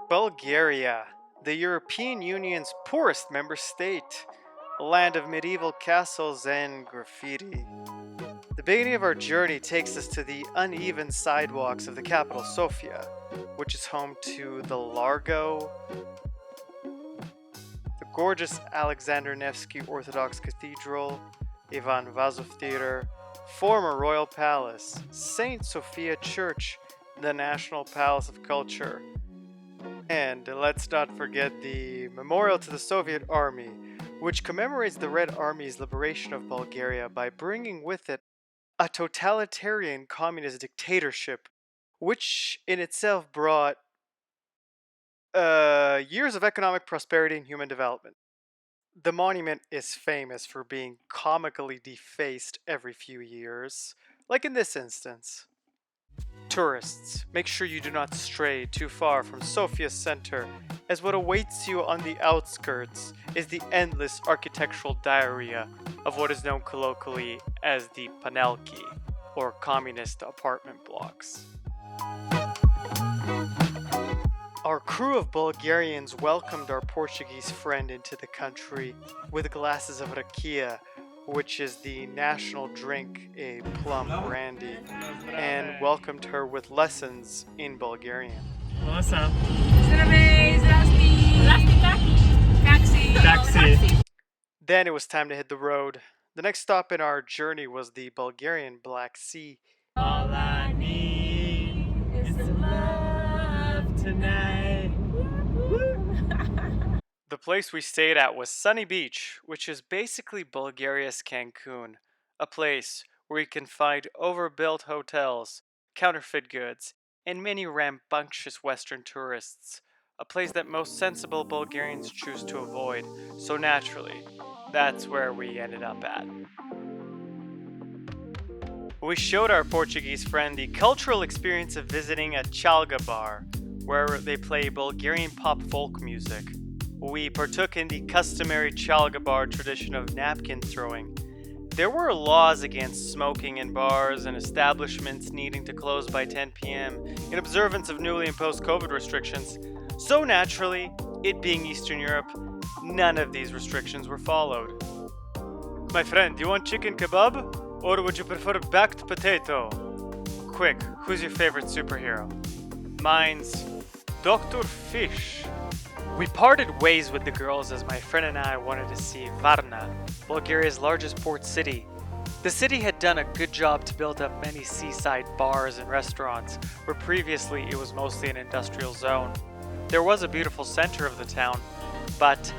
Bulgaria, the European Union's poorest member state, a land of medieval castles and graffiti. The beginning of our journey takes us to the uneven sidewalks of the capital, Sofia, which is home to the Largo, the gorgeous Alexander Nevsky Orthodox Cathedral, Ivan Vazov Theater, former Royal Palace, St. Sofia Church, the National Palace of Culture, and let's not forget the Memorial to the Soviet Army, which commemorates the Red Army's liberation of Bulgaria by bringing with it a totalitarian communist dictatorship, which in itself brought years of economic prosperity and human development. The monument is famous for being comically defaced every few years, like in this instance. Tourists, make sure you do not stray too far from Sofia's center, as what awaits you on the outskirts is the endless architectural diarrhea of what is known colloquially as the panelki, or communist apartment blocks. Our crew of Bulgarians welcomed our Portuguese friend into the country with glasses of rakia, which is the national drink, a plum brandy, and welcomed her with lessons in Bulgarian. Awesome. Taxi. Then it was time to hit the road. The next stop in our journey was the Bulgarian Black Sea. All I need is love tonight. The place we stayed at was Sunny Beach, which is basically Bulgaria's Cancun, a place where you can find overbuilt hotels, counterfeit goods, and many rambunctious Western tourists, a place that most sensible Bulgarians choose to avoid, so naturally, that's where we ended up at. We showed our Portuguese friend the cultural experience of visiting a Chaga Bar, where they play Bulgarian pop folk music. We partook in the customary Chaga Bar tradition of napkin throwing. There were laws against smoking in bars and establishments needing to close by 10 p.m. in observance of newly imposed COVID restrictions. So naturally, it being Eastern Europe, none of these restrictions were followed. My friend, do you want chicken kebab? Or would you prefer baked potato? Quick, who's your favorite superhero? Mine's Dr. Fish. We parted ways with the girls as my friend and I wanted to see Varna, Bulgaria's largest port city. The city had done a good job to build up many seaside bars and restaurants, where previously it was mostly an industrial zone. There was a beautiful center of the town, but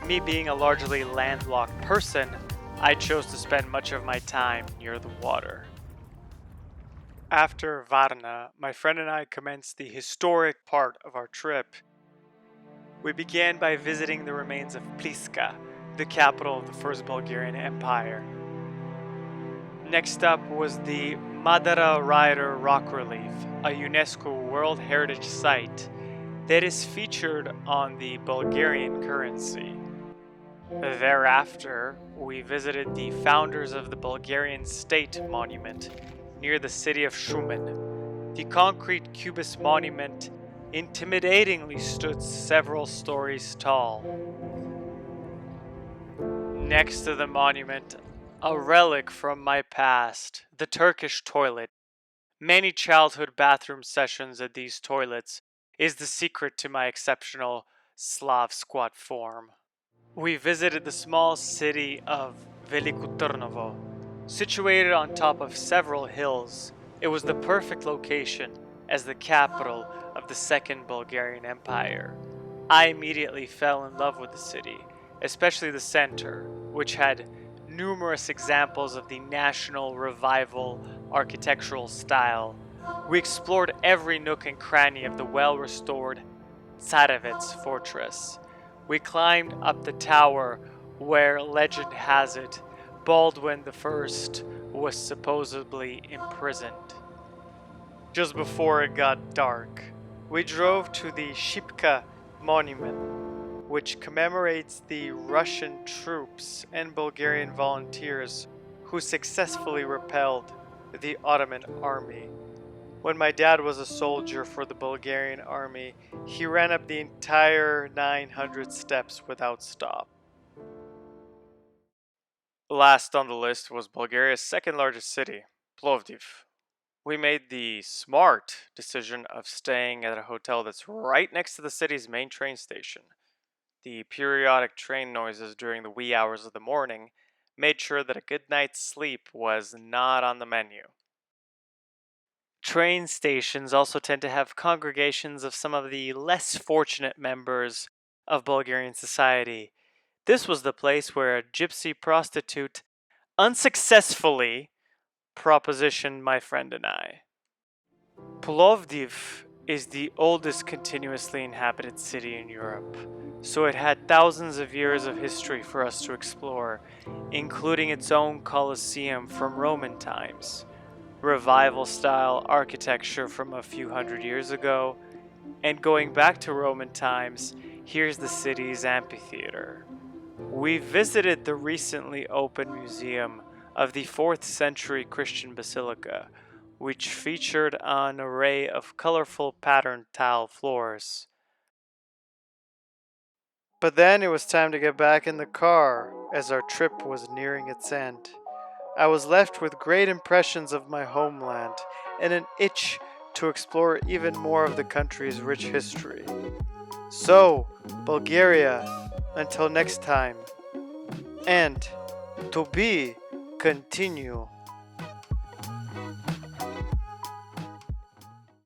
me being a largely landlocked person, I chose to spend much of my time near the water. After Varna, my friend and I commenced the historic part of our trip. We began by visiting the remains of Pliska, the capital of the First Bulgarian Empire. Next up was the Madara Rider rock relief, a UNESCO World Heritage Site that is featured on the Bulgarian currency. Thereafter, we visited the founders of the Bulgarian State Monument near the city of Shumen. The concrete cubist monument intimidatingly stood several stories tall. Next to the monument, a relic from my past, the Turkish toilet. Many childhood bathroom sessions at these toilets is the secret to my exceptional Slav squat form. We visited the small city of Veliko Tarnovo. Situated on top of several hills, it was the perfect location as the capital of the Second Bulgarian Empire. I immediately fell in love with the city, especially the center, which had numerous examples of the National Revival architectural style. We explored every nook and cranny of the well-restored Tsarevets Fortress. We climbed up the tower where, legend has it, Baldwin I was supposedly imprisoned. Just before it got dark, we drove to the Shipka Monument, which commemorates the Russian troops and Bulgarian volunteers who successfully repelled the Ottoman army. When my dad was a soldier for the Bulgarian army, he ran up the entire 900 steps without stop. Last on the list was Bulgaria's second largest city, Plovdiv. We made the smart decision of staying at a hotel that's right next to the city's main train station. The periodic train noises during the wee hours of the morning made sure that a good night's sleep was not on the menu. Train stations also tend to have congregations of some of the less fortunate members of Bulgarian society. This was the place where a gypsy prostitute unsuccessfully propositioned my friend and I. Plovdiv is the oldest continuously inhabited city in Europe, so it had thousands of years of history for us to explore, including its own Colosseum from Roman times, revival-style architecture from a few hundred years ago, and going back to Roman times, here's the city's amphitheater. We visited the recently opened museum of the 4th century Christian basilica, which featured an array of colorful patterned tile floors. But then it was time to get back in the car as our trip was nearing its end. I was left with great impressions of my homeland and an itch to explore even more of the country's rich history. So, Bulgaria, until next time, and to be continue.